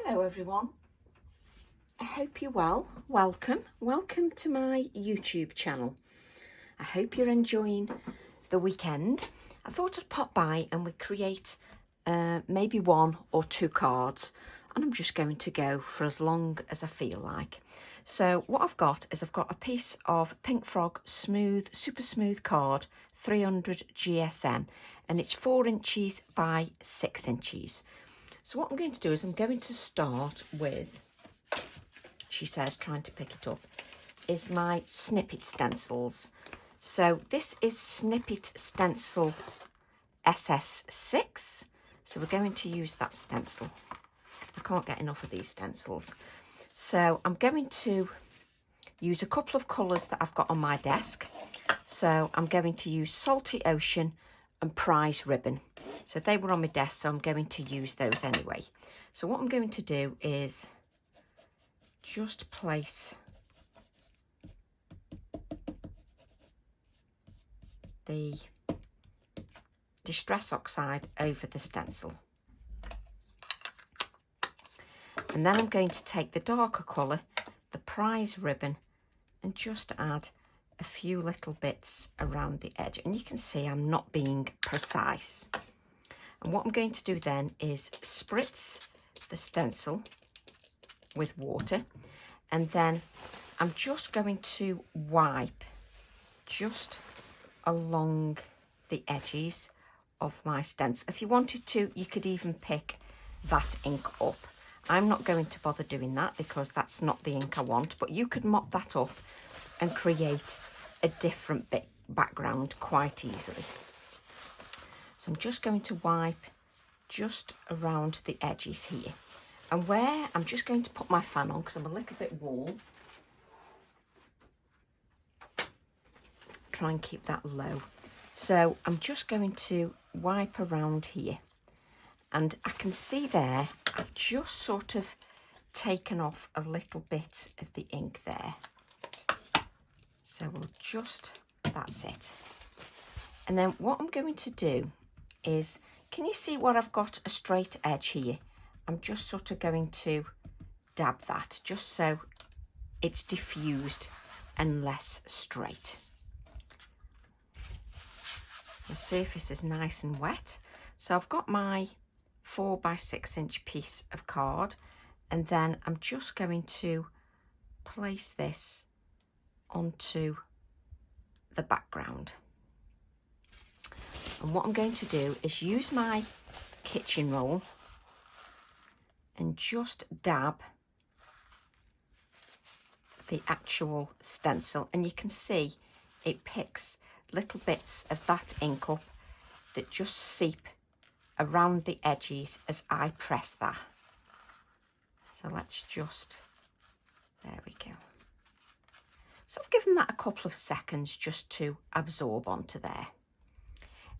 Hello everyone, I hope you're well. Welcome to my YouTube channel. I hope you're enjoying the weekend. I thought I'd pop by and we'd create maybe 1 or 2 cards, and I'm just going to go for as long as I feel like. So what I've got is a piece of Pink Frog smooth, super smooth card, 300 GSM, and it's 4 inches by 6 inches. So what I'm going to do is I'm going to start with, she says, trying to pick it up, is my snippet stencils. So this is snippet stencil SS6. So we're going to use that stencil. I can't get enough of these stencils. So I'm going to use a couple of colours that I've got on my desk. So I'm going to use Salty Ocean and Prize Ribbon. So they were on my desk, so I'm going to use those anyway. So what I'm going to do is just place the Distress Oxide over the stencil. And then I'm going to take the darker colour, the Prize Ribbon, and just add a few little bits around the edge. And you can see I'm not being precise. And what I'm going to do then is spritz the stencil with water, and then I'm just going to wipe just along the edges of my stencil. If you wanted to, you could even pick that ink up. I'm not going to bother doing that because that's not the ink I want, but you could mop that up and create a different background quite easily. So I'm just going to wipe just around the edges here. And where I'm just going to put my fan on because I'm a little bit warm. Try and keep that low. So I'm just going to wipe around here. And I can see there, I've just sort of taken off a little bit of the ink there. So we'll just, that's it. And then what I'm going to do is, can you see where I've got a straight edge here? I'm just sort of going to dab that just so it's diffused and less straight. The surface is nice and wet. So I've got my 4 by 6 inch piece of card, and then I'm just going to place this onto the background. And what I'm going to do is use my kitchen roll and just dab the actual stencil, and you can see it picks little bits of that ink up that just seep around the edges as I press that. So let's just, there we go. So I've given that a couple of seconds just to absorb onto there.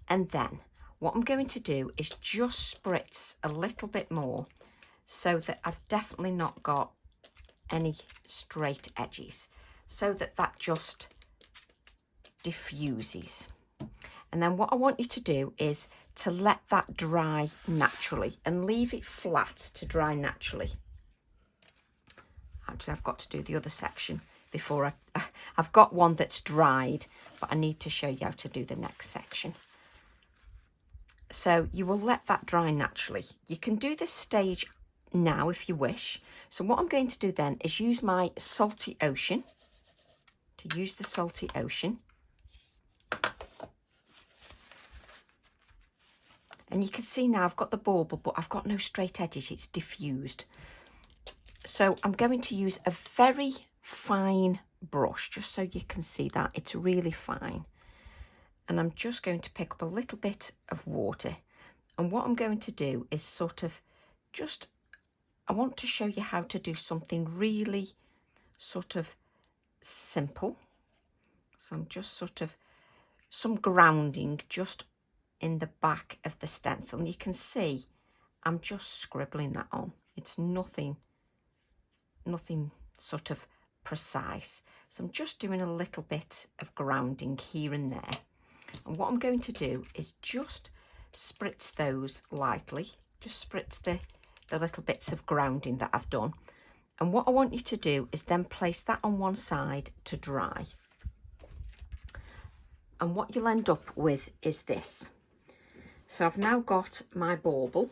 And then what I'm going to do is just spritz a little bit more so that I've definitely not got any straight edges, so that that just diffuses. And then what I want you to do is to let that dry naturally and leave it flat to dry naturally. Actually, I've got to do the other section before I've got one that's dried, but I need to show you how to do the next section. So you will let that dry naturally. You can do this stage now if you wish. So what I'm going to do then is use my Salty Ocean, to use the Salty Ocean. And you can see now I've got the bauble, but I've got no straight edges, it's diffused. So I'm going to use a very fine brush, just so you can see that it's really fine. And I'm just going to pick up a little bit of water. And what I'm going to do is sort of just, I want to show you how to do something really sort of simple. So I'm just sort of, some grounding just in the back of the stencil. And you can see I'm just scribbling that on. It's nothing sort of precise. So I'm just doing a little bit of grounding here and there. And what I'm going to do is just spritz those lightly, just spritz the the little bits of grounding that I've done. And what I want you to do is then place that on one side to dry. And what you'll end up with is this. So I've now got my bauble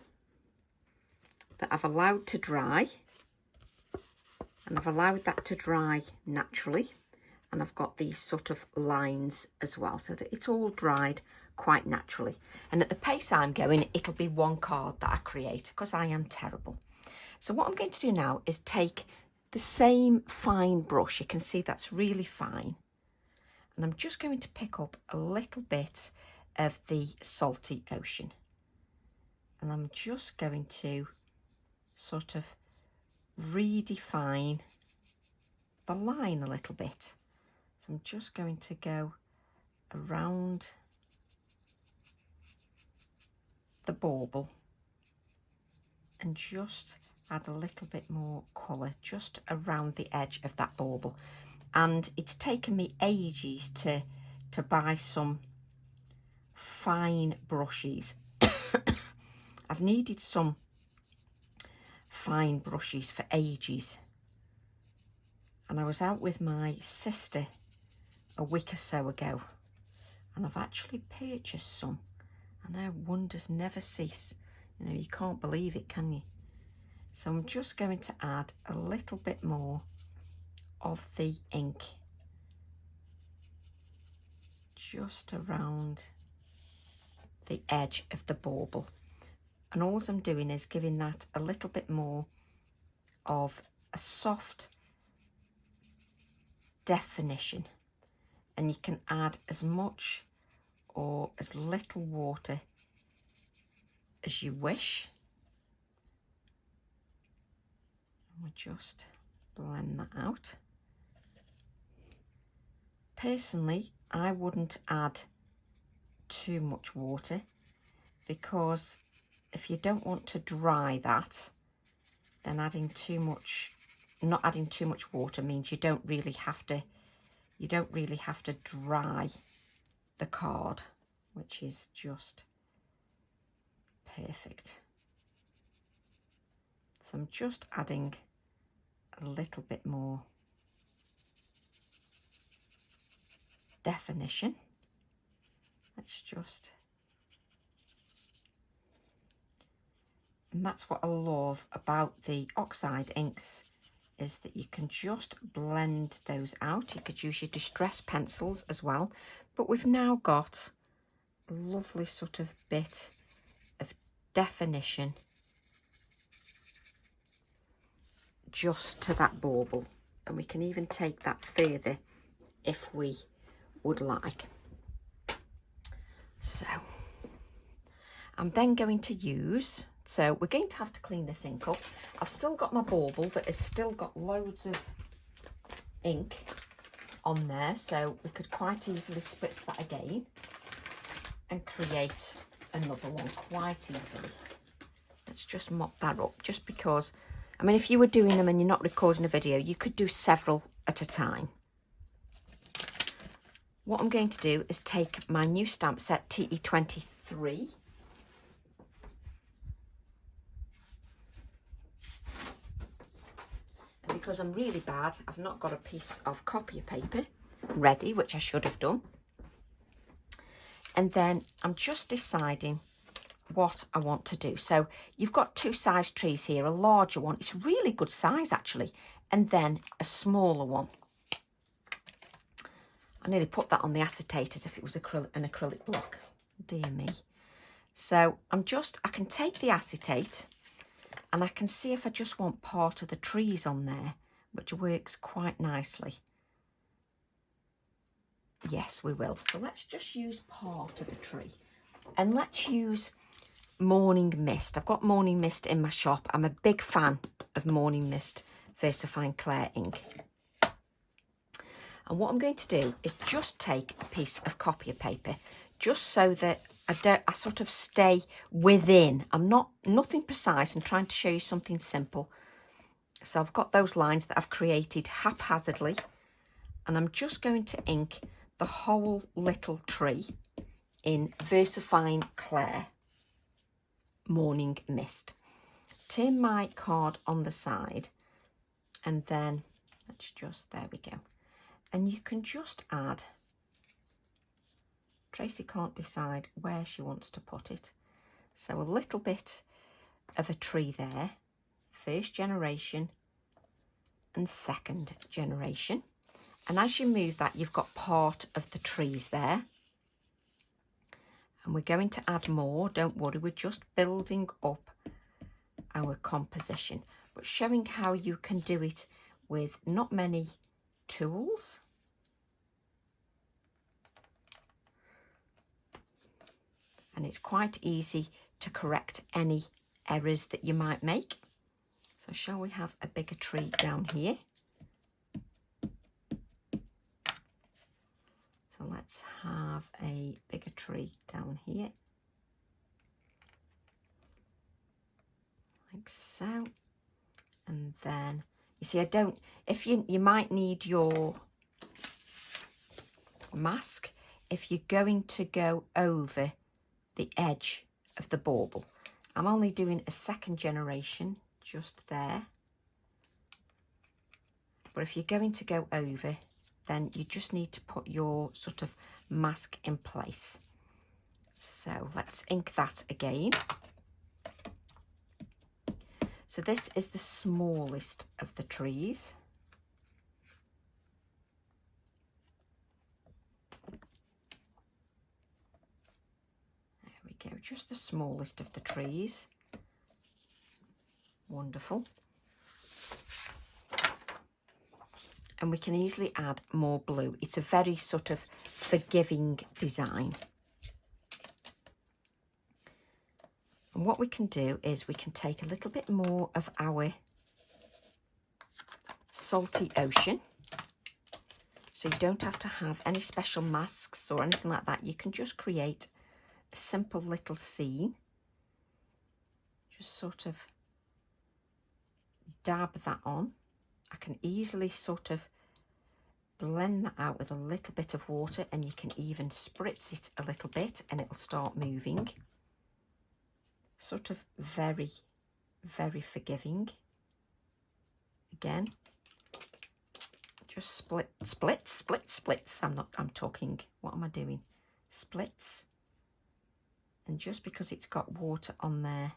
that I've allowed to dry, and I've allowed that to dry naturally, and I've got these sort of lines as well, so that it's all dried quite naturally. And at the pace I'm going, it'll be one card that I create, because I am terrible. So what I'm going to do now is take the same fine brush. You can see that's really fine, and I'm just going to pick up a little bit of the salty ocean, and I'm just going to sort of redefine the line a little bit. So I'm just going to go around the bauble and just add a little bit more colour just around the edge of that bauble. And it's taken me ages to buy some fine brushes. I've needed some fine brushes for ages, and I was out with my sister a week or so ago, and I've actually purchased some, and our wonders never cease. You know, you can't believe it, can you? So I'm just going to add a little bit more of the ink just around the edge of the bauble, and all I'm doing is giving that a little bit more of a soft definition. And you can add as much or as little water as you wish. We'll just blend that out. Personally, I wouldn't add too much water, because if you don't want to dry that, then adding too much, not adding too much water means you don't really have to dry the card, which is just perfect. So I'm just adding a little bit more definition. Let's just, and that's what I love about the oxide inks, is that you can just blend those out. You could use your distress pencils as well, but we've now got a lovely sort of bit of definition just to that bauble, and we can even take that further if we would like. So I'm then going to use, so we're going to have to clean this ink up. I've still got my bauble that has still got loads of ink on there, so we could quite easily spritz that again and create another one quite easily. Let's just mop that up, just because, I mean, if you were doing them and you're not recording a video, you could do several at a time. What I'm going to do is take my new stamp set TE23, and because I'm really bad, I've not got a piece of copy paper ready, which I should have done. And then I'm just deciding what I want to do. So you've got two size trees here, a larger one, it's really good size actually, and then a smaller one. I nearly put that on the acetate as if it was an acrylic block. Dear me. So I can take the acetate and I can see if I just want part of the trees on there, which works quite nicely. Yes, we will. So let's just use part of the tree. And let's use Morning Mist. I've got Morning Mist in my shop. I'm a big fan of Morning Mist VersaFine Clair ink. And what I'm going to do is just take a piece of copy paper, just so that I sort of stay within. Nothing precise. I'm trying to show you something simple. So I've got those lines that I've created haphazardly, and I'm just going to ink the whole little tree in VersaFine Clair Morning Mist. turn my card on the side, and then let's just, there we go. And you can just add, Tracy can't decide where she wants to put it. So a little bit of a tree there, first generation and second generation. And as you move that, you've got part of the trees there. And we're going to add more, don't worry, we're just building up our composition, but showing how you can do it with not many tools. And it's quite easy to correct any errors that you might make. So shall we have a bigger tree down here? So let's have a bigger tree down here. Like so. And then, you see, I don't, if you might need your mask if you're going to go over the edge of the bauble. I'm only doing a second generation just there. But if you're going to go over, then you just need to put your sort of mask in place. So let's ink that again. So this is the smallest of the trees. There we go, just the smallest of the trees. Wonderful. And we can easily add more blue. It's a very sort of forgiving design. And what we can do is we can take a little bit more of our salty ocean. So you don't have to have any special masks or anything like that. You can just create a simple little scene. Just sort of dab that on. I can easily sort of blend that out with a little bit of water, and you can even spritz it a little bit and it'll start moving. Sort of very, very forgiving. Again, just splits. I'm talking, what am I doing? Splits. And just because it's got water on there,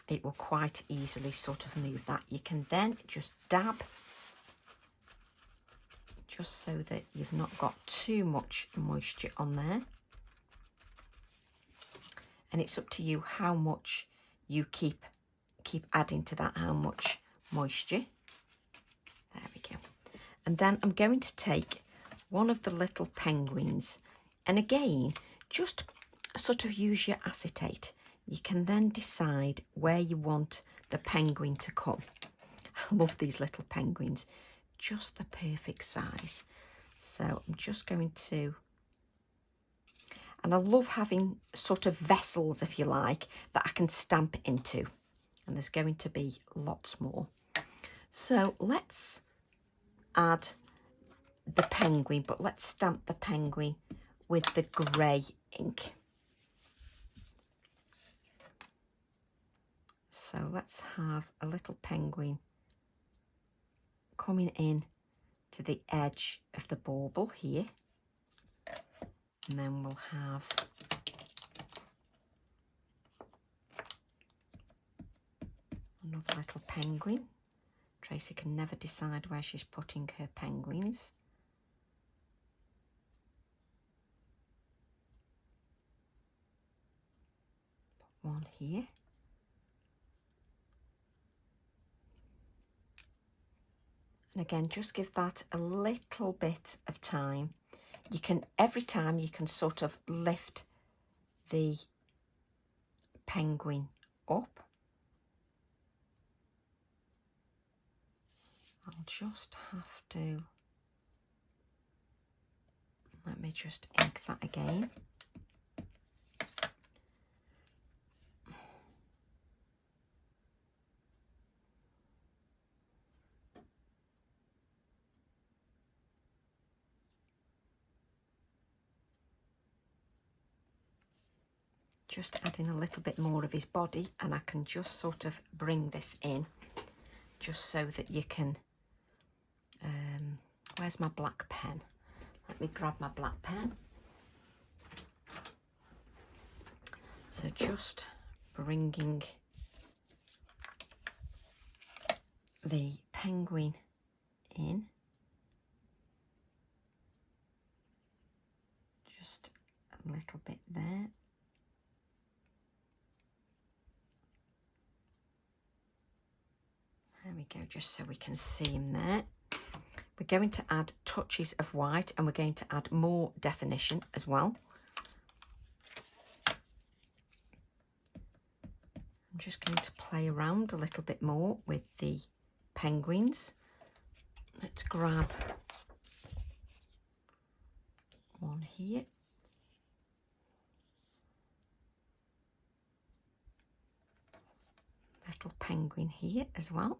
it will quite easily sort of move that. You can then just dab, just so that you've not got too much moisture on there. And it's up to you how much you keep adding to that, how much moisture. There we go. And then I'm going to take one of the little penguins, and again, just sort of use your acetate. You can then decide where you want the penguin to come. I love these little penguins, just the perfect size. So I'm just going to, and I love having sort of vessels, if you like, that I can stamp into. And there's going to be lots more. So let's add the penguin, but let's stamp the penguin with the grey ink. So let's have a little penguin coming in to the edge of the bauble here. And then we'll have another little penguin. Tracy can never decide where she's putting her penguins. Put one here. And again, just give that a little bit of time. You can, every time you can sort of lift the penguin up. I'll just have to, let me just ink that again. just adding a little bit more of his body, and I can just sort of bring this in just so that you can, where's my black pen? Let me grab my black pen. So just bringing the penguin in. Just a little bit there. There we go, just so we can see him there. We're going to add touches of white, and we're going to add more definition as well. I'm just going to play around a little bit more with the penguins. Let's grab one here. Little penguin here as well.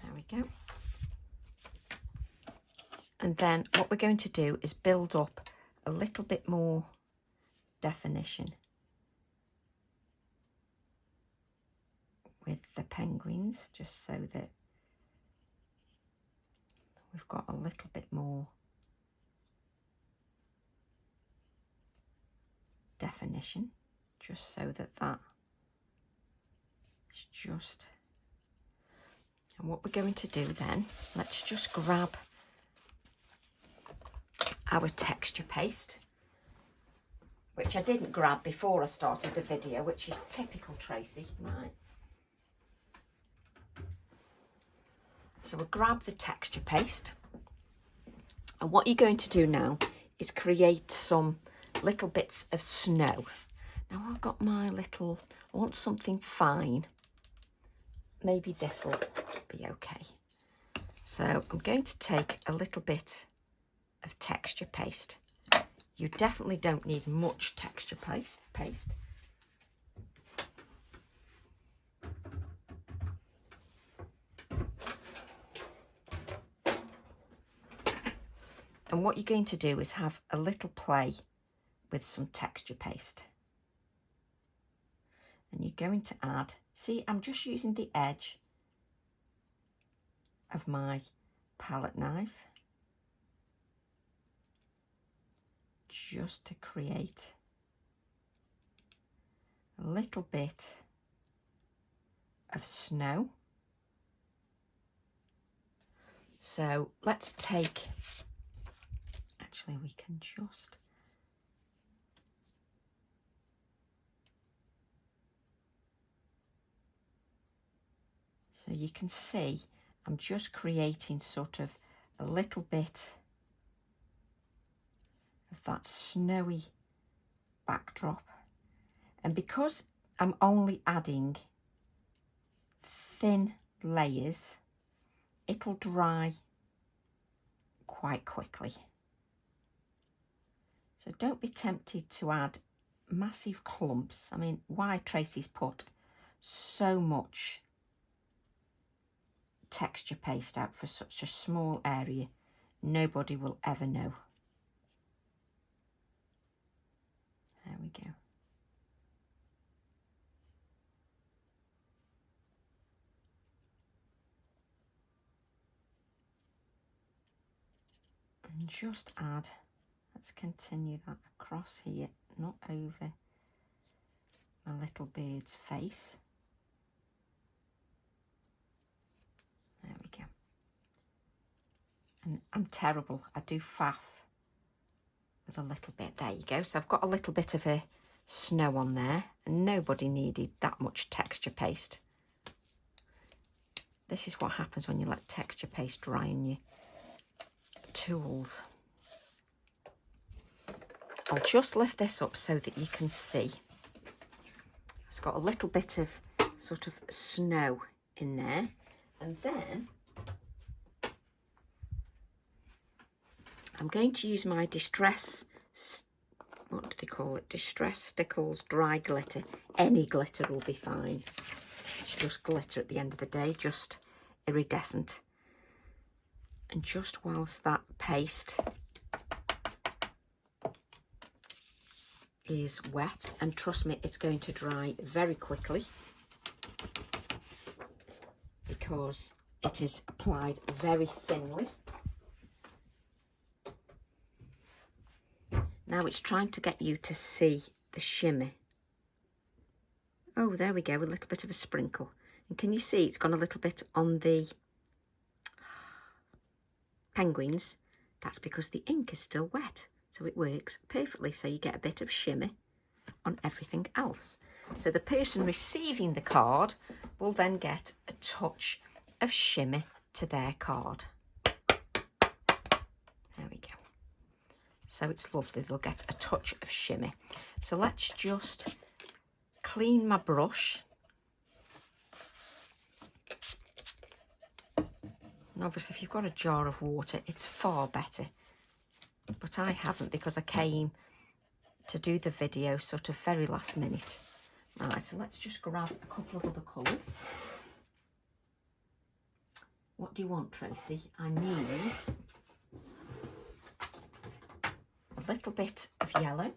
There we go. And then what we're going to do is build up a little bit more definition with the penguins, just so that we've got a little bit more definition, just so that that is just. And what we're going to do then, let's just grab our texture paste, which I didn't grab before I started the video, which is typical Tracy, right? So we'll grab the texture paste, and what you're going to do now is create some little bits of snow. Now I've got my little, I want something fine. Maybe this will be okay. So I'm going to take a little bit of texture paste. You definitely don't need much texture paste. And what you're going to do is have a little play with some texture paste. And you're going to add, see, I'm just using the edge of my palette knife just to create a little bit of snow. So let's take, actually we can just, so you can see I'm just creating sort of a little bit of that snowy backdrop. And because I'm only adding thin layers, it'll dry quite quickly. So don't be tempted to add massive clumps. I mean, why Tracy's put so much texture paste out for such a small area, nobody will ever know. There we go. And just add, let's continue that across here, not over my little bird's face. There we go. And I'm terrible, I do faff with a little bit. There you go. So I've got a little bit of a snow on there, and nobody needed that much texture paste. This is what happens when you let texture paste dry on your tools. I'll just lift this up so that you can see. It's got a little bit of sort of snow in there. And then I'm going to use my Distress, what do they call it? Distress Stickles Dry Glitter. Any glitter will be fine. It's just glitter at the end of the day, just iridescent. And just whilst that paste is wet, and trust me, it's going to dry very quickly because it is applied very thinly. Now it's trying to get you to see the shimmer. Oh, there we go, a little bit of a sprinkle. And can you see it's gone a little bit on the penguins? That's because the ink is still wet, so it works perfectly, so you get a bit of shimmer on everything else. So the person receiving the card will then get a touch of shimmer to their card. There we go. So it's lovely, they'll get a touch of shimmer. So let's just clean my brush. And obviously if you've got a jar of water, it's far better. But I haven't because I came to do the video sort of very last minute. Right, so let's just grab a couple of other colours. What do you want, Tracy? I need a little bit of yellow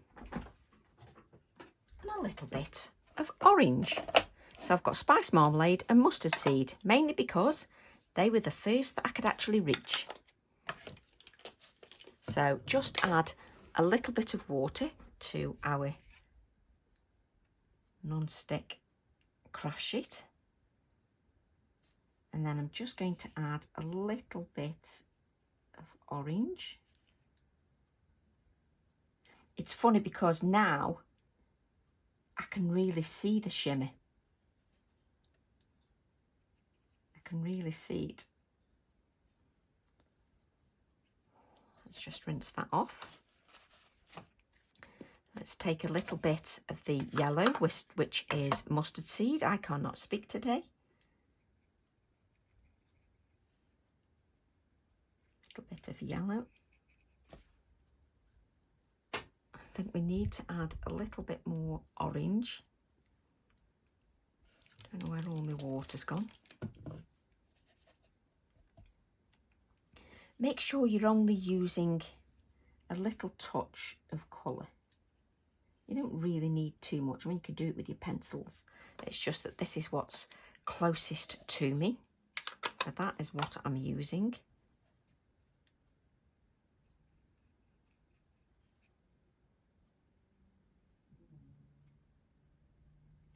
and a little bit of orange. So I've got spice marmalade and mustard seed, mainly because they were the first that I could actually reach. So just add a little bit of water to our non-stick craft sheet. And then I'm just going to add a little bit of orange. It's funny because now I can really see the shimmer. I can really see it. Let's just rinse that off. Let's take a little bit of the yellow, which is mustard seed. I cannot speak today. A little bit of yellow. I think we need to add a little bit more orange. Don't know where all my water's gone. Make sure you're only using a little touch of colour. You don't really need too much. I mean, you could do it with your pencils. It's just that this is what's closest to me. So that is what I'm using.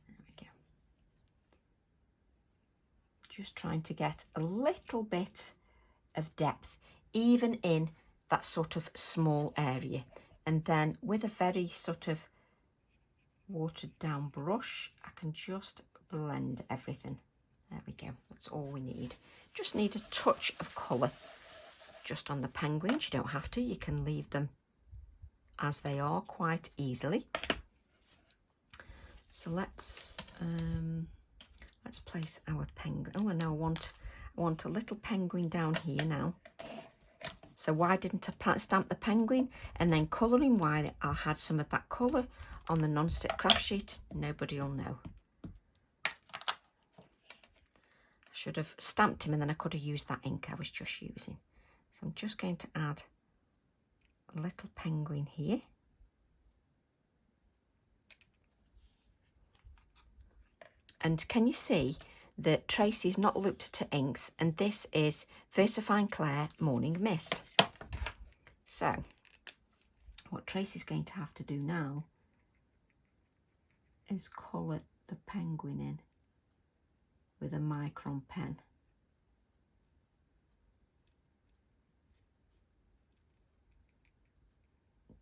There we go. Just trying to get a little bit of depth, even in that sort of small area. And then with a very sort of watered down brush, I can just blend everything. There we go, that's all we need. Just need a touch of colour just on the penguins. You don't have to, you can leave them as they are quite easily. So let's place our penguin. Oh, I know, I want a little penguin down here now. So why didn't I stamp the penguin and then colour him? Why I had some of that colour on the non-stick craft sheet, nobody will know. I should have stamped him and then I could have used that ink I was just using. So I'm just going to add a little penguin here. And can you see that Tracy's not looked at inks, and this is VersaFine Clair Morning Mist. So what Tracy's going to have to do now is colour the penguin in with a micron pen.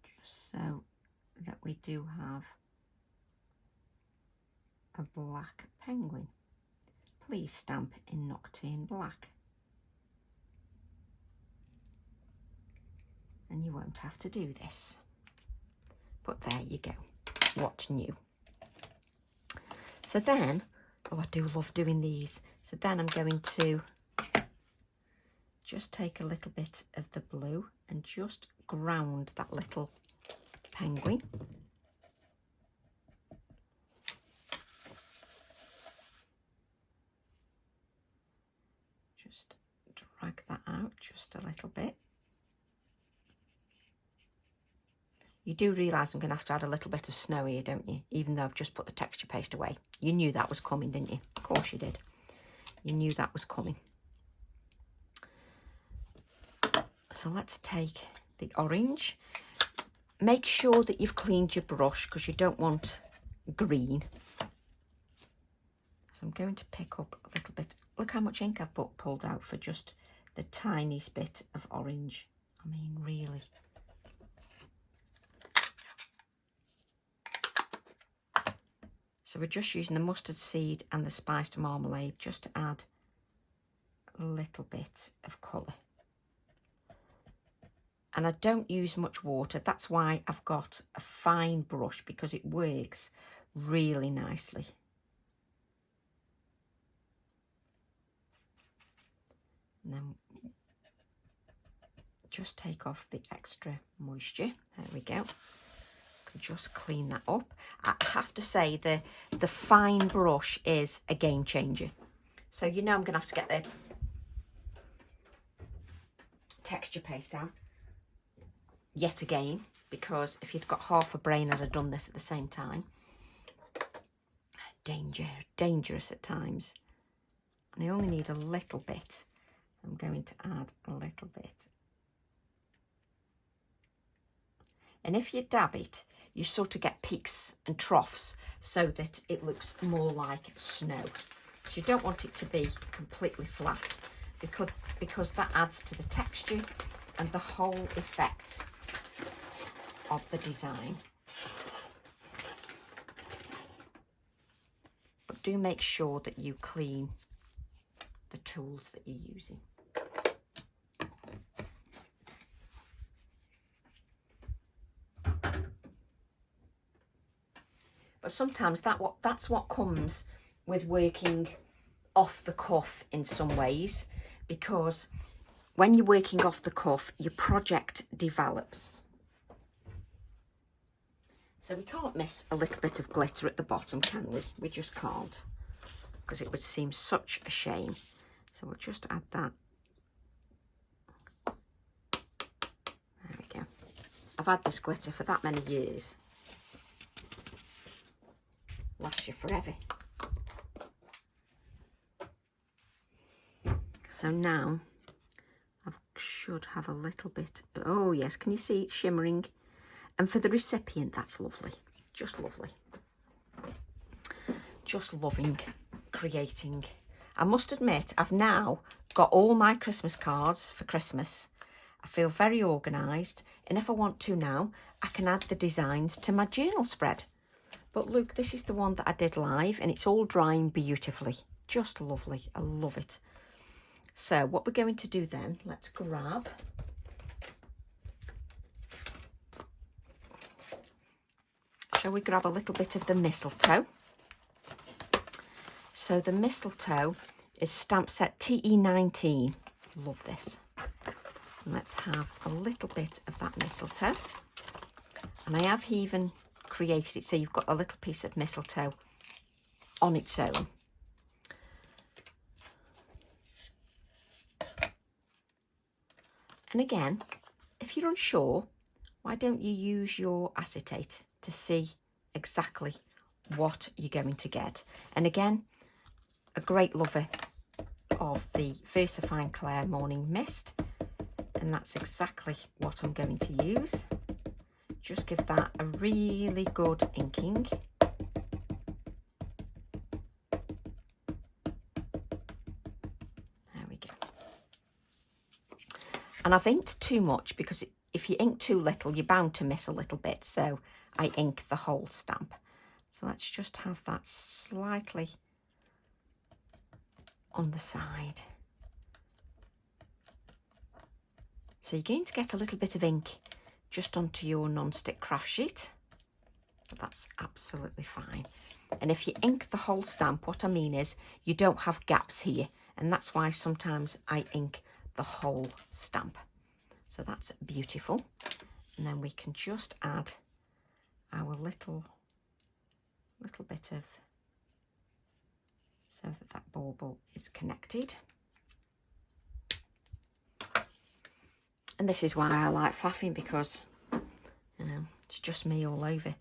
Just so that we do have a black penguin. Please stamp in Nocturne Black. And you won't have to do this. But there you go. What's new? So then, oh, I do love doing these. So then I'm going to just take a little bit of the blue and just ground that little penguin. Just drag that out just a little bit. You do realise I'm going to have to add a little bit of snow here, don't you? Even though I've just put the texture paste away. You knew that was coming, didn't you? Of course you did. You knew that was coming. So let's take the orange. Make sure that you've cleaned your brush because you don't want green. So I'm going to pick up a little bit. Look how much ink I've pulled out for just the tiniest bit of orange. I mean, really. So we're just using the mustard seed and the spiced marmalade just to add a little bit of colour. And I don't use much water. That's why I've got a fine brush, because it works really nicely. And then just take off the extra moisture. There we go. Can just clean that up. I have to say the fine brush is a game changer. So you know I'm going to have to get the texture paste out yet again, because if you'd got half a brain I'd have done this at the same time. Dangerous at times. And I only need a little bit. I'm going to add a little bit. And if you dab it, you sort of get peaks and troughs so that it looks more like snow. So you don't want it to be completely flat, because that adds to the texture and the whole effect of the design. But do make sure that you clean the tools that you're using. But sometimes that's what comes with working off the cuff in some ways, because when you're working off the cuff, your project develops. So we can't miss a little bit of glitter at the bottom, can we? We just can't, because it would seem such a shame. So we'll just add that. There we go. I've had this glitter for that many years. Lasts you forever. So now I should have a little bit. Oh yes, can you see it shimmering? And for the recipient, that's lovely. Just lovely. Just loving creating. I must admit, I've now got all my Christmas cards for Christmas. I feel very organised, and if I want to now, I can add the designs to my journal spread. But look, this is the one that I did live, and it's all drying beautifully. Just lovely. I love it. So what we're going to do then, let's grab shall we grab a little bit of the mistletoe? So the mistletoe is stamp set TE19. Love this. And let's have a little bit of that mistletoe. And I have even created it so you've got a little piece of mistletoe on its own. And again, if you're unsure, why don't you use your acetate to see exactly what you're going to get? And again, a great lover of the VersaFine Claire Morning Mist, and that's exactly what I'm going to use. Just give that a really good inking. There we go. And I've inked too much, because if you ink too little, you're bound to miss a little bit. So I ink the whole stamp. So let's just have that slightly on the side. So you're going to get a little bit of ink just onto your non-stick craft sheet, but that's absolutely fine. And if you ink the whole stamp, what I mean is you don't have gaps here, and that's why sometimes I ink the whole stamp. So that's beautiful. And then we can just add our little bit of, so that bauble is connected. And this is why I like faffing, because, you know, It's just me all over.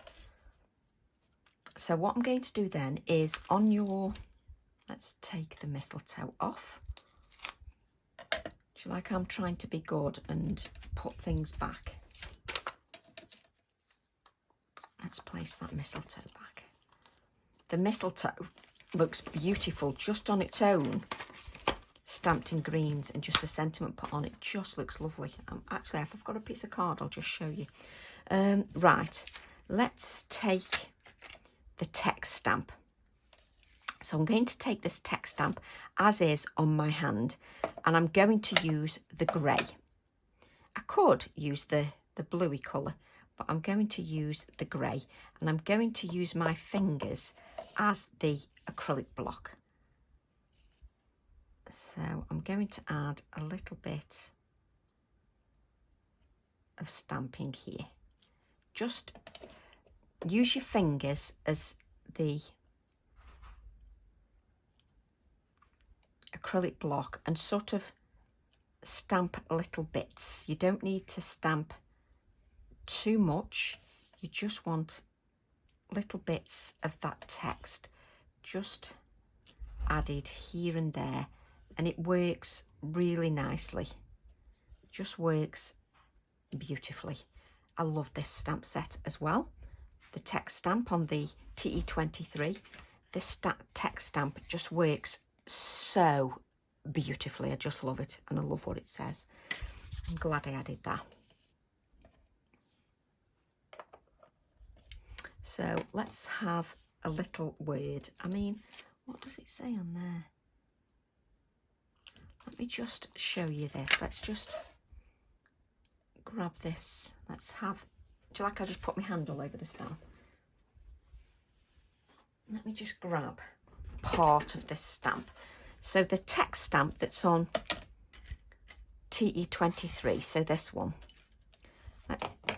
So what I'm going to do then is on your, let's take the mistletoe off. Do you like I'm trying to be good and put things back? Let's place that mistletoe back. The mistletoe looks beautiful just on its own, stamped in greens, and just a sentiment put on it just looks lovely. Actually, if I've got a piece of card, I'll just show you. Right, let's take the text stamp. So I'm going to take this text stamp as is on my hand, and I'm going to use the grey. I could use the bluey colour, but I'm going to use the grey, and I'm going to use my fingers as the acrylic block. So I'm going to add a little bit of stamping here. Just use your fingers as the acrylic block and sort of stamp little bits. You don't need to stamp too much. You just want little bits of that text just added here and there, and it works really nicely. Just works beautifully. I love this stamp set as well. The text stamp on the TE23. This text stamp just works so beautifully. I just love it, and I love what it says. I'm glad I added that. So let's have a little word. I mean, what does it say on there? Let me just show you this. Let's just grab this. Let's have, do you like I just put my hand all over the stamp? Let me just grab part of this stamp. So the text stamp that's on TE23, so this one.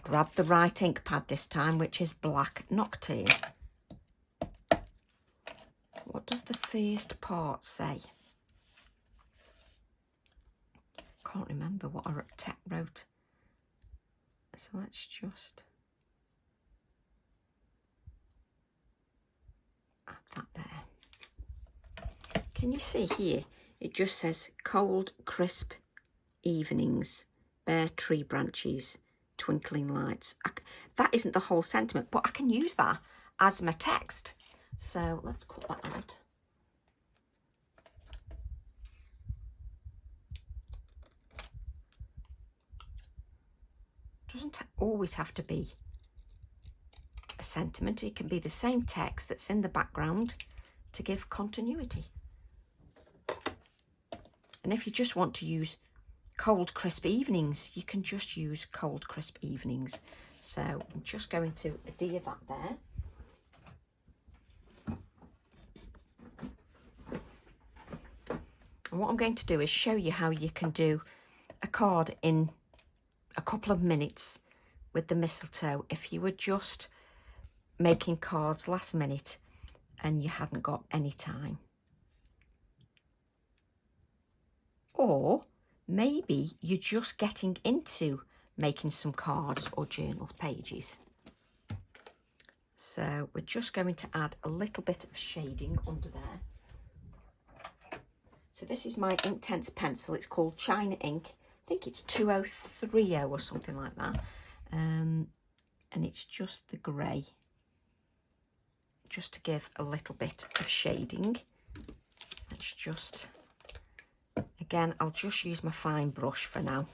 Grab the right ink pad this time, which is Black Nocturne. What does the first part say? Can't remember what I wrote. So let's just add that there. Can you see here? It just says cold, crisp evenings, bare tree branches, twinkling lights. That isn't the whole sentiment, but I can use that as my text. So let's cut that out. Doesn't always have to be a sentiment. It can be the same text that's in the background to give continuity. And if you just want to use cold, crisp evenings, you can just use cold, crisp evenings. So I'm just going to adhere that there. And what I'm going to do is show you how you can do a card in a couple of minutes with the mistletoe if you were just making cards last minute and you hadn't got any time. Or maybe you're just getting into making some cards or journal pages. So we're just going to add a little bit of shading under there. So this is my Inktense pencil. It's called China Ink. I think it's 2030 or something like that. And it's just the grey, just to give a little bit of shading. Let's just, again, I'll just use my fine brush for now.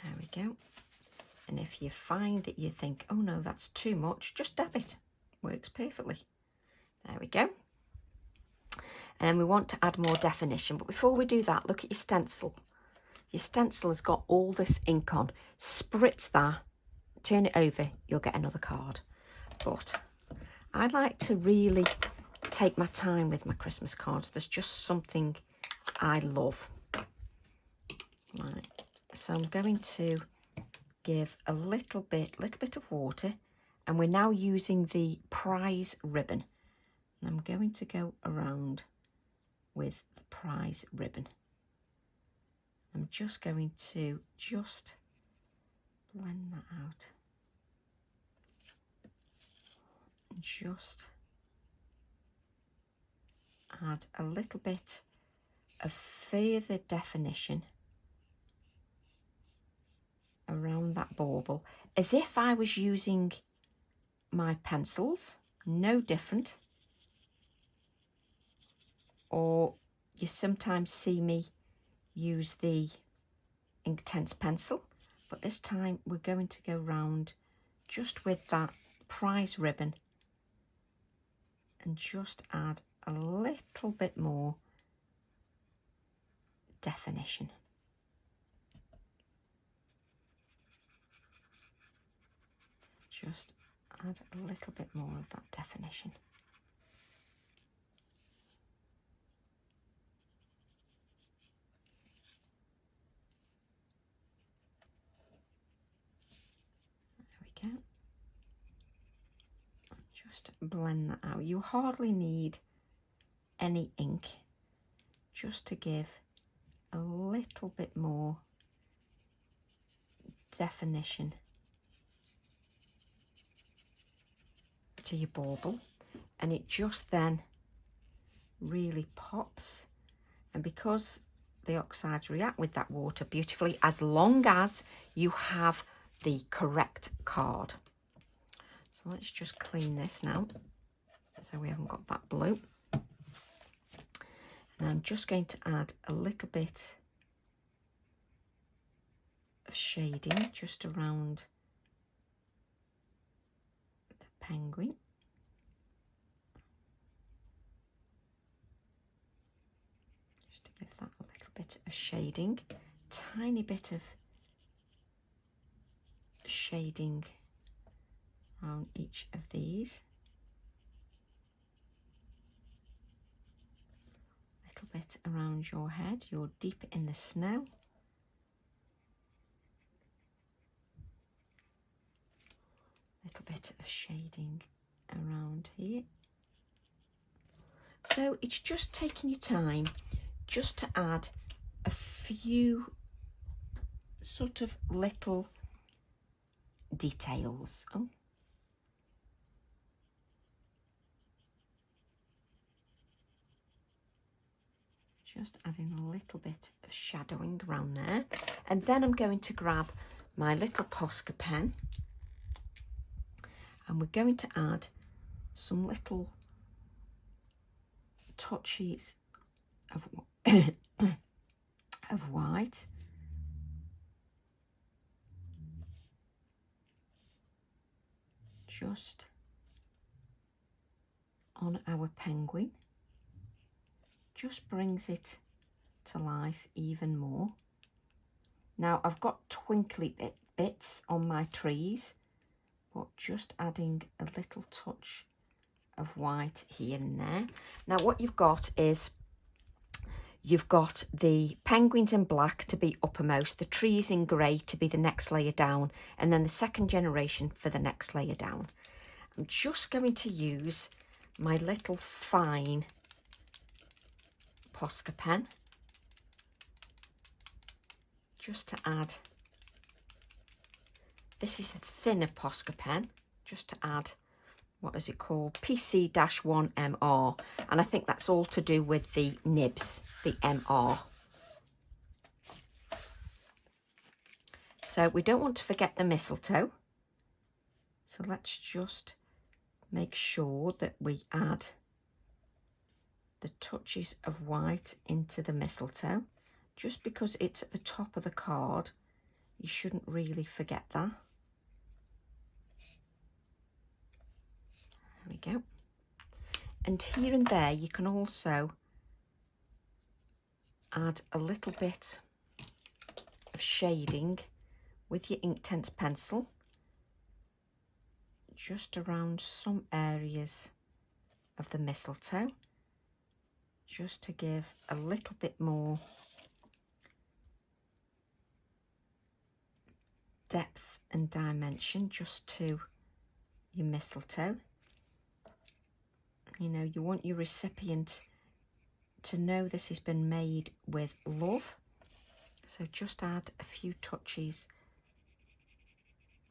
There we go. And if you find that you think, oh no, that's too much, just dab it. Works perfectly. There we go. And we want to add more definition. But before we do that, look at your stencil. Your stencil has got all this ink on. Spritz that, turn it over, you'll get another card. But I like to really take my time with my Christmas cards. There's just something I love. Right. So I'm going to give a little bit of water, and we're now using the prize ribbon. And I'm going to go around with the prize ribbon. I'm just going to blend that out. And just add a little bit of further definition around that bauble, as if I was using my pencils, no different. Or you sometimes see me use the Inktense pencil, but this time we're going to go round just with that prize ribbon and just add a little bit more definition. Just add a little bit more of that definition. There we go. Just blend that out. You hardly need any ink, just to give a little bit more definition to your bauble, and it just then really pops. And because the oxides react with that water beautifully, as long as you have the correct card. So let's just clean this now, so we haven't got that blue. And I'm just going to add a little bit of shading just around the penguin. Just to give that a little bit of shading, tiny bit of shading around each of these. A little bit around your head, you're deep in the snow. A little bit of shading around here. So it's just taking your time just to add a few sort of little details. Oh. Just adding a little bit of shadowing around there. And then I'm going to grab my little Posca pen and we're going to add some little touches of, of white. Just on our penguin. Just brings it to life even more. Now I've got twinkly bits on my trees, but just adding a little touch of white here and there. Now what you've got is, you've got the penguins in black to be uppermost, the trees in grey to be the next layer down, and then the second generation for the next layer down. I'm just going to use my little fine Posca pen just to add, this is a thinner Posca pen, just to add, what is it called, PC-1 MR, and I think that's all to do with the nibs, the MR. So we don't want to forget the mistletoe, so let's just make sure that we add the touches of white into the mistletoe. Just because it's at the top of the card, you shouldn't really forget that. There we go. And here and there you can also add a little bit of shading with your Inktense pencil just around some areas of the mistletoe, just to give a little bit more depth and dimension just to your mistletoe. You know, you want your recipient to know this has been made with love So just add a few touches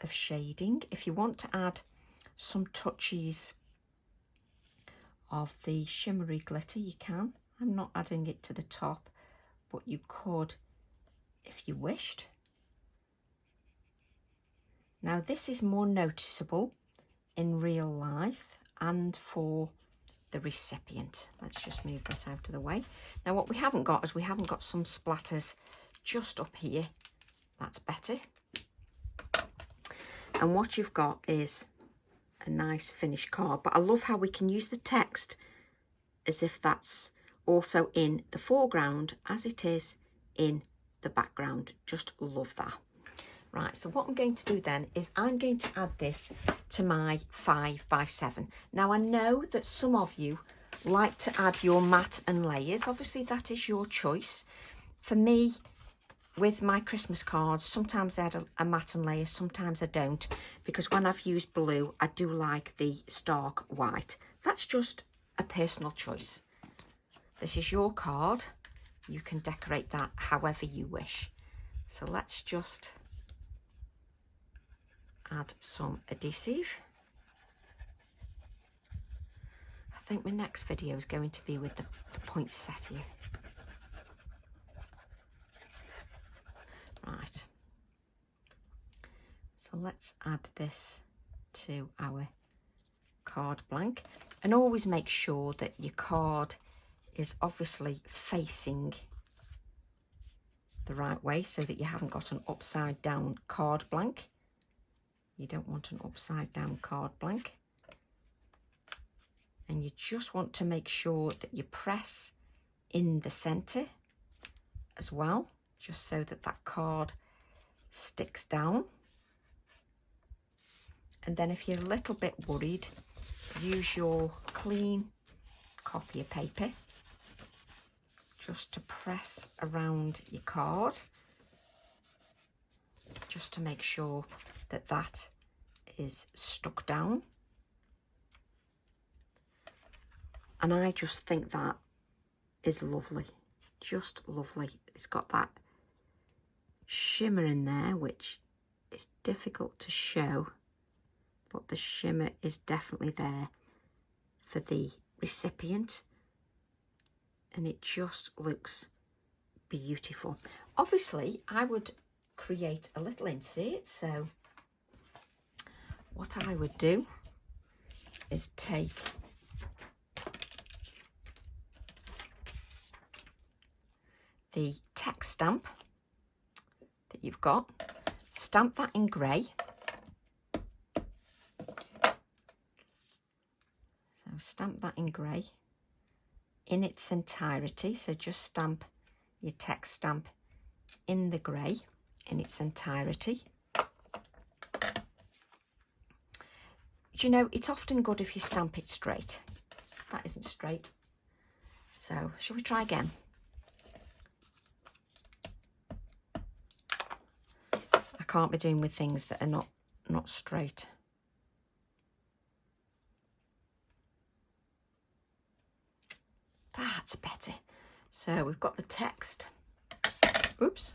of shading. If you want to add some touches of the shimmery glitter, you can. I'm not adding it to the top, but you could if you wished. Now this is more noticeable in real life and for the recipient. Let's just move this out of the way. Now what we haven't got is we haven't got some splatters just up here. That's better. And what you've got is a nice finished card, but I love how we can use the text as if that's also in the foreground as it is in the background. Just love that. Right, so what I'm going to do then is I'm going to add this to my 5x7. Now I know that some of you like to add your mat and layers. Obviously that is your choice. For me, with my Christmas cards, sometimes I add a matte and layer, sometimes I don't, because when I've used blue, I do like the stark white. That's just a personal choice. This is your card. You can decorate that however you wish. So let's just add some adhesive. I think my next video is going to be with the poinsettia. Right, so let's add this to our card blank, and always make sure that your card is obviously facing the right way so that you haven't got an upside down card blank. You don't want an upside down card blank, and you just want to make sure that you press in the center as well, just so that that card sticks down. And then if you're a little bit worried, use your clean copier paper just to press around your card, just to make sure that that is stuck down. And I just think that is lovely, just lovely. It's got that shimmer in there, which is difficult to show, but the shimmer is definitely there for the recipient, and it just looks beautiful. Obviously I would create a little insert, so what I would do is take the text stamp that you've got, stamp that in grey. So stamp that in grey in its entirety. So just stamp your text stamp in the grey in its entirety. Do you know, it's often good if you stamp it straight. That isn't straight. So shall we try again? I can't be doing with things that are not straight. That's better. So we've got the text. Oops.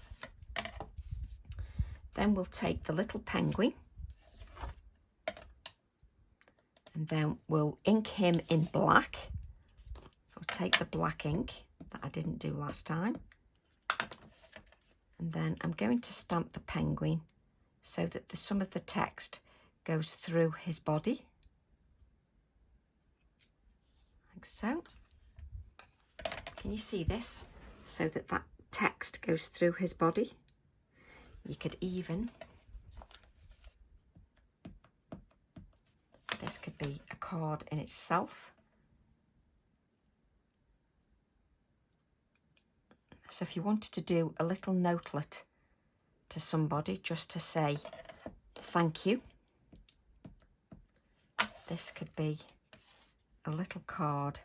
Then we'll take the little penguin, and then we'll ink him in black. So I'll take the black ink that I didn't do last time. And then I'm going to stamp the penguin so that some of the text goes through his body, like so. Can you see this? So that that text goes through his body. You could even, this could be a card in itself. So if you wanted to do a little notelet to somebody just to say thank you, this could be a little card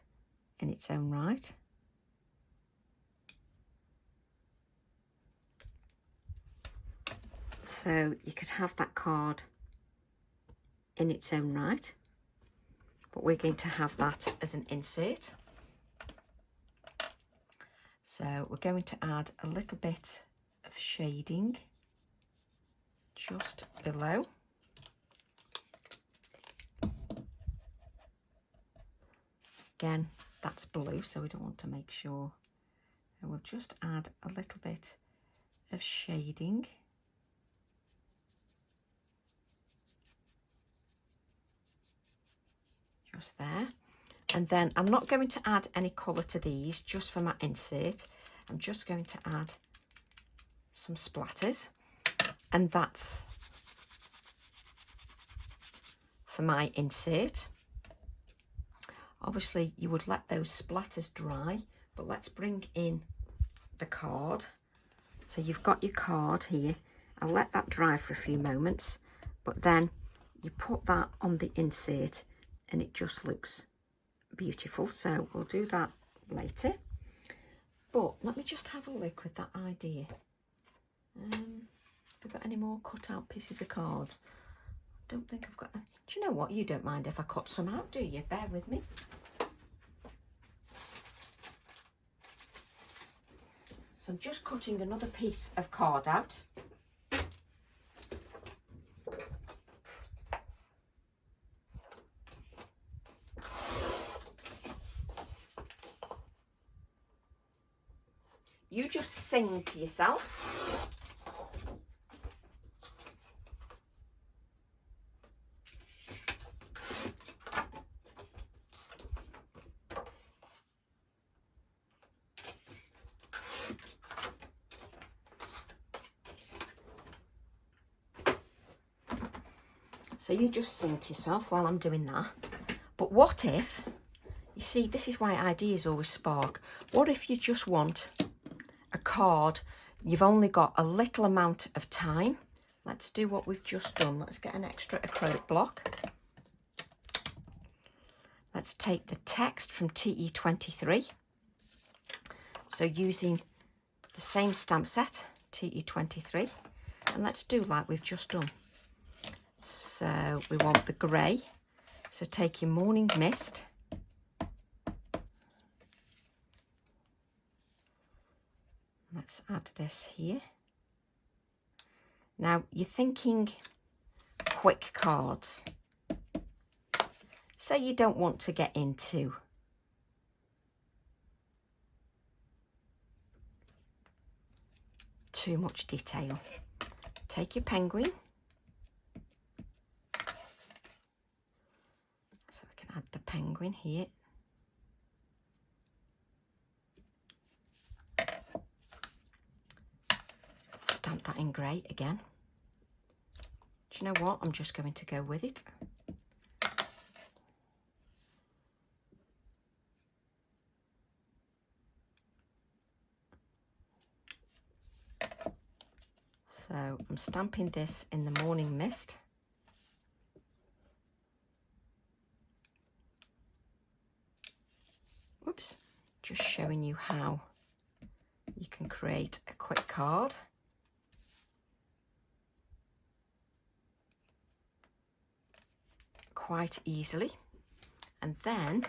in its own right. So you could have that card in its own right, but we're going to have that as an insert. So we're going to add a little bit of shading just below. Again, that's blue, so we don't want to make sure. And we'll just add a little bit of shading. Just there. And then I'm not going to add any colour to these, just for my insert. I'm just going to add some splatters, and that's for my insert. Obviously you would let those splatters dry, but let's bring in the card. So you've got your card here. I'll let that dry for a few moments, but then you put that on the insert and it just looks beautiful. So we'll do that later, but let me just have a look with that idea. Have I got any more cut out pieces of cards? I don't think I've got. Do you know what? You don't mind if I cut some out, do you? Bear with me. So I'm just cutting another piece of card out. You just sing to yourself. So you just sing to yourself while I'm doing that. But what if, you see, this is why ideas always spark. What if you just want a card, you've only got a little amount of time. Let's do what we've just done. Let's get an extra acrylic block. Let's take the text from TE23. So using the same stamp set, TE23, and let's do like we've just done. So we want the grey. So take your Morning Mist. Let's add this here. Now you're thinking quick cards. Say you don't want to get into too much detail. Take your penguin. So I can add the penguin here. Stamp that in grey again. Do you know what? I'm just going to go with it. So I'm stamping this in the Morning Mist. Whoops, just showing you how you can create a quick card. Quite easily. And then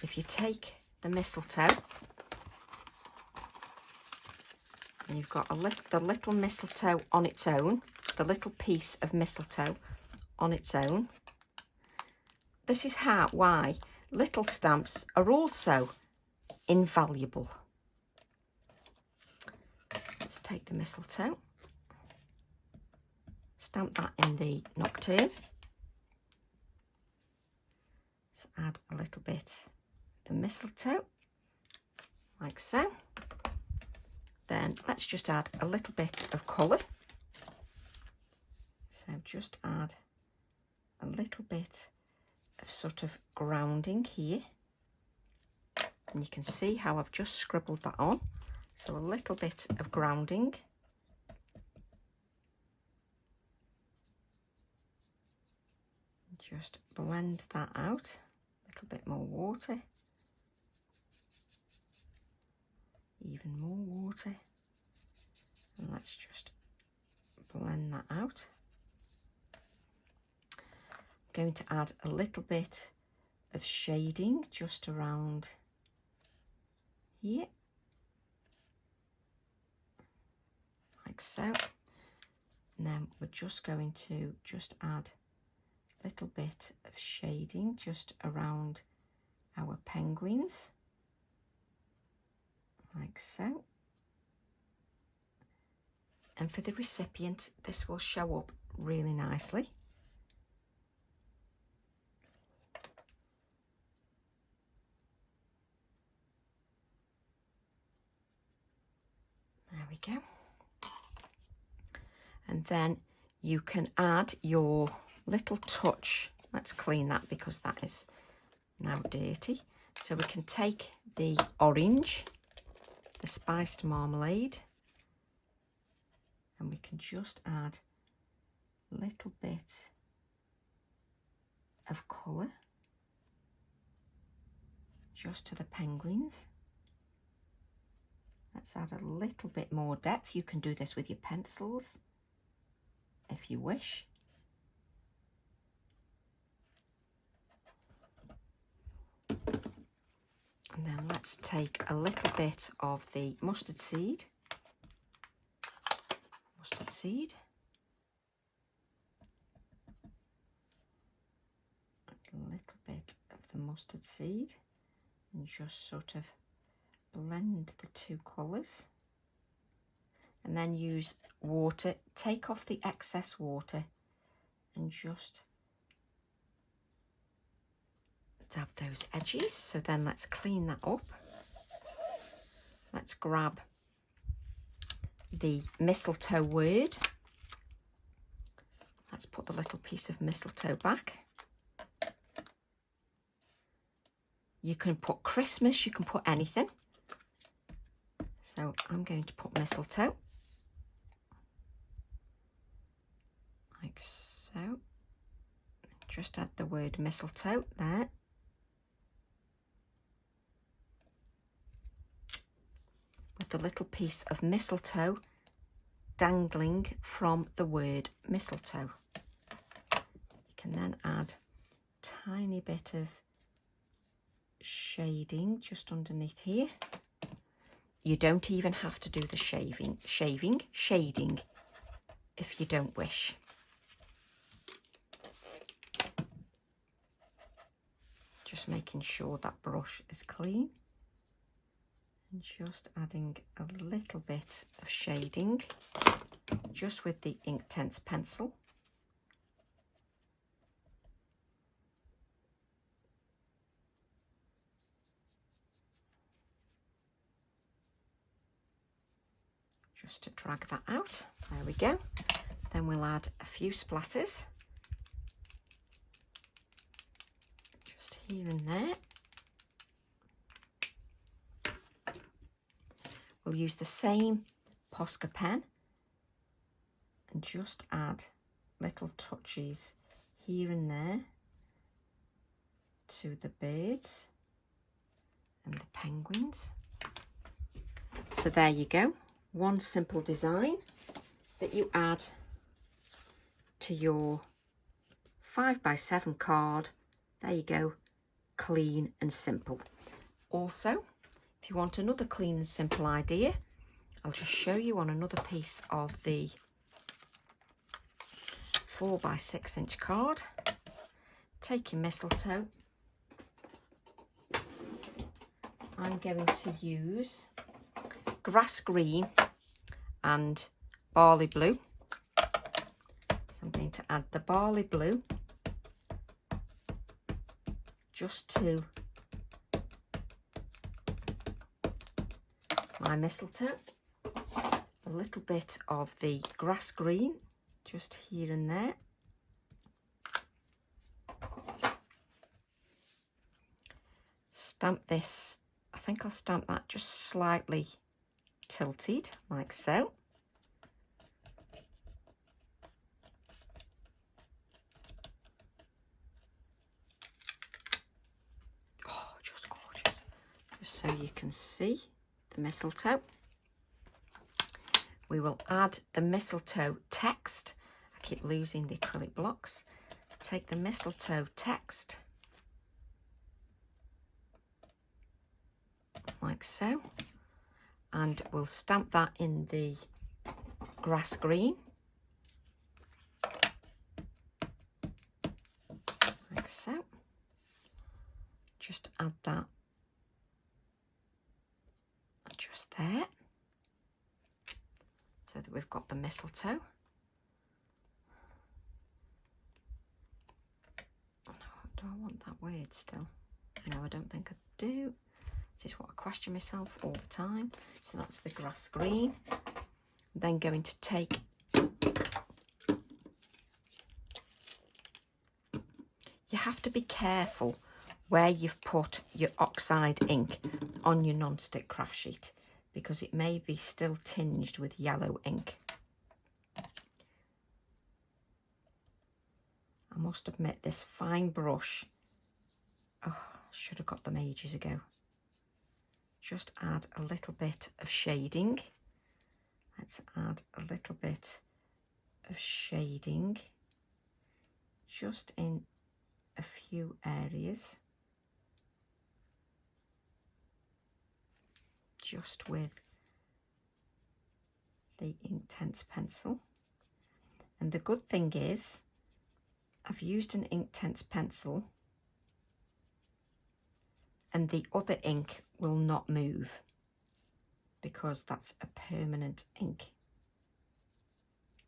if you take the mistletoe, and you've got the little mistletoe on its own, the little piece of mistletoe on its own. This is why little stamps are also invaluable. Let's take the mistletoe, stamp that in the Nocturne. Let's add a little bit of the mistletoe, like so. Then let's just add a little bit of colour. So just add a little bit of sort of grounding here. And you can see how I've just scribbled that on. So a little bit of grounding. Just blend that out. A little bit more water. Even more water, and let's just blend that out. I'm going to add a little bit of shading just around here, like so. And then we're just going to add a little bit of shading just around our penguins, like so. And for the recipient, this will show up really nicely. There we go. And then you can add your little touch. Let's clean that because that is now dirty. So we can take the orange, the spiced marmalade, and we can just add a little bit of colour just to the penguins. Let's add a little bit more depth. You can do this with your pencils if you wish. And then let's take a little bit of the mustard seed. A little bit of the mustard seed, and just sort of blend the two colours. And then use water, take off the excess water and just dab those edges. So then let's clean that up. Let's grab the mistletoe word. Let's put the little piece of mistletoe back. You can put Christmas, you can put anything. So I'm going to put mistletoe. Like so. Just add the word mistletoe there. With the little piece of mistletoe dangling from the word mistletoe. You can then add a tiny bit of shading just underneath here. You don't even have to do the shading if you don't wish. Just making sure that brush is clean. And just adding a little bit of shading just with the Inktense pencil. Just to drag that out. There we go. Then we'll add a few splatters. Just here and there. We'll use the same Posca pen and just add little touches here and there to the birds and the penguins. So there you go. One simple design that you add to your 5x7 card. There you go, clean and simple. Also, if you want another clean and simple idea, I'll just show you on another piece of the 4x6 inch card. Take your mistletoe. I'm going to use grass green and barley blue. So I'm going to add the barley blue just to my mistletoe. A little bit of the grass green just here and there. Stamp this, I think I'll stamp that just slightly tilted like so. Oh, just gorgeous. Just so you can see the mistletoe. We will add the mistletoe text. I keep losing the acrylic blocks. Take the mistletoe text like so, and we'll stamp that in the grass green, like so. Just add that just there, so that we've got the mistletoe. Oh no, do I want that word still? No, I don't think I do. This is what I question myself all the time. So that's the grass green. I'm then going to take you have to be careful where you've put your oxide ink on your non-stick craft sheet, because it may be still tinged with yellow ink. I must admit, this fine brush, oh, should have got them ages ago. Just add a little bit of shading. Let's add a little bit of shading just in a few areas, just with the Inktense pencil. And the good thing is I've used an Inktense pencil and the other ink will not move, because that's a permanent ink,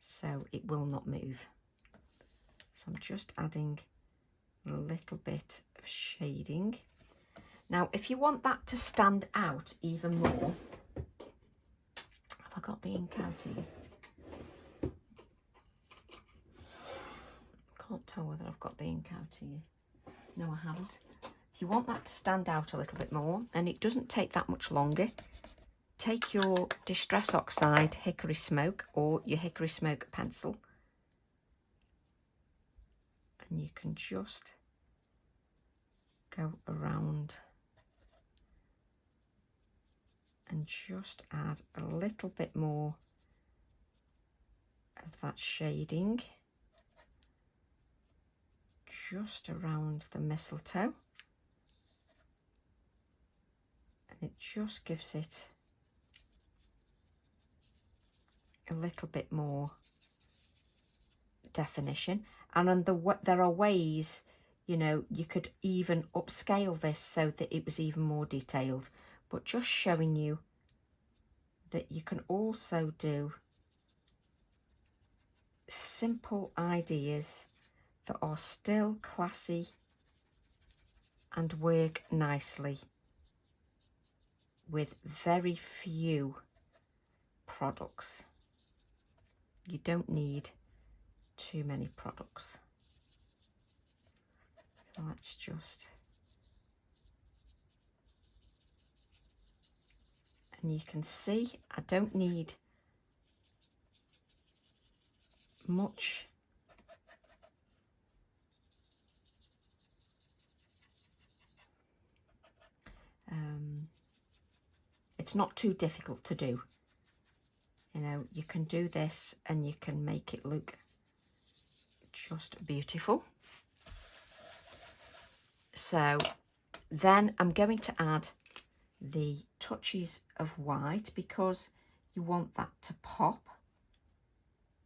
so it will not move. So I'm just adding a little bit of shading. Now, if you want that to stand out even more, have I got the ink out here? Can't tell whether I've got the ink out here. No, I haven't. If you want that to stand out a little bit more, and it doesn't take that much longer, take your Distress Oxide Hickory Smoke or your Hickory Smoke pencil, and you can just go around and just add a little bit more of that shading just around the mistletoe, and it just gives it a little bit more definition. And on there are ways, you know, you could even upscale this so that it was even more detailed, but just showing you that you can also do simple ideas that are still classy and work nicely with very few products. You don't need too many products. So let's just, and you can see I don't need much it's not too difficult to do. You know, you can do this and you can make it look just beautiful. So then I'm going to add the touches of white, because you want that to pop,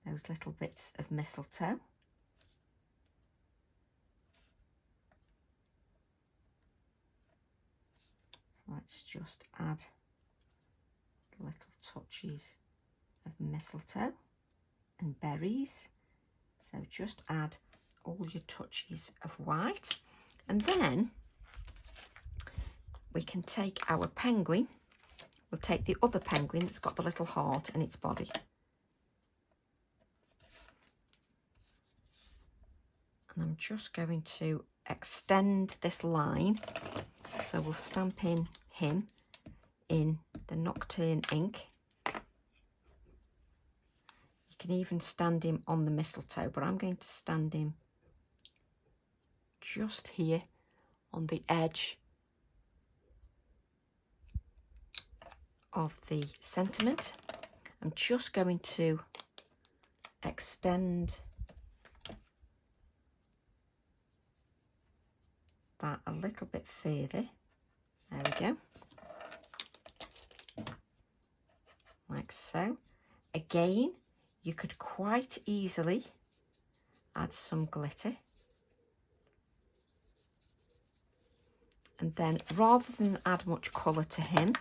those little bits of mistletoe. Let's just add little touches of mistletoe and berries. So just add all your touches of white, and then we can take our penguin. We'll take the other penguin that's got the little heart in its body, and I'm just going to extend this line. So we'll stamp in him in the Nocturne ink. You can even stand him on the mistletoe, but I'm going to stand him just here on the edge of the sentiment. I'm just going to extend that a little bit further. There we go, like so. Again, you could quite easily add some glitter. And then rather than add much colour to him,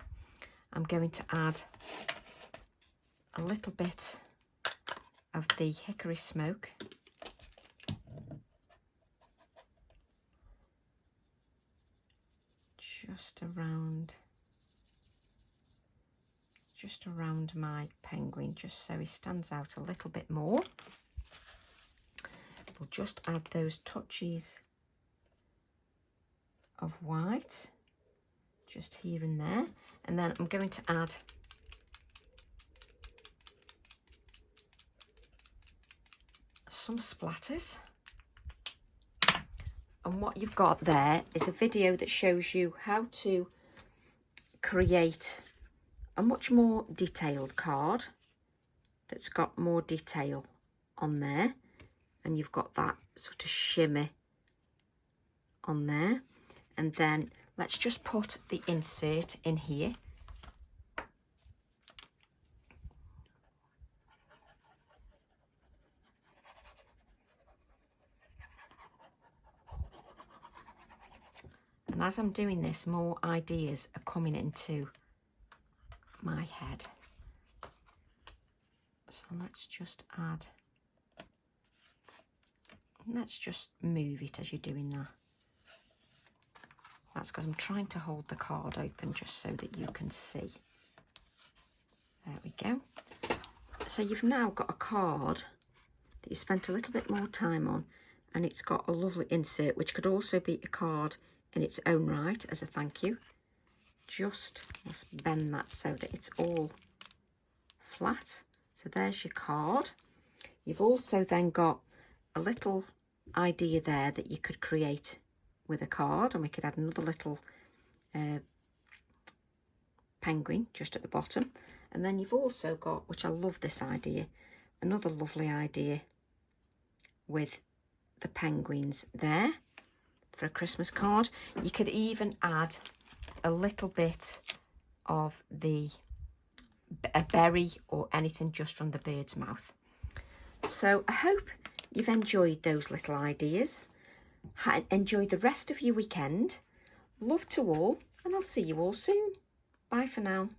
I'm going to add a little bit of the hickory smoke. Just around my penguin, just so he stands out a little bit more. We'll just add those touches of white just here and there, and then I'm going to add some splatters. And what you've got there is a video that shows you how to create a much more detailed card that's got more detail on there, and you've got that sort of shimmer on there. And then let's just put the insert in here. And as I'm doing this, more ideas are coming into my head. So let's just add, let's just move it as you're doing that. That's because I'm trying to hold the card open just so that you can see. There we go. So you've now got a card that you spent a little bit more time on, and it's got a lovely insert, which could also be a card in its own right as a thank you. Just let's bend that so that it's all flat. So there's your card. You've also then got a little idea there that you could create with a card, and we could add another little penguin just at the bottom. And then you've also got, which I love this idea, another lovely idea with the penguins there for a Christmas card. You could even add a little bit of a berry or anything just from the bird's mouth. So I hope you've enjoyed those little ideas. Enjoy the rest of your weekend. Love to all, and I'll see you all soon. Bye for now.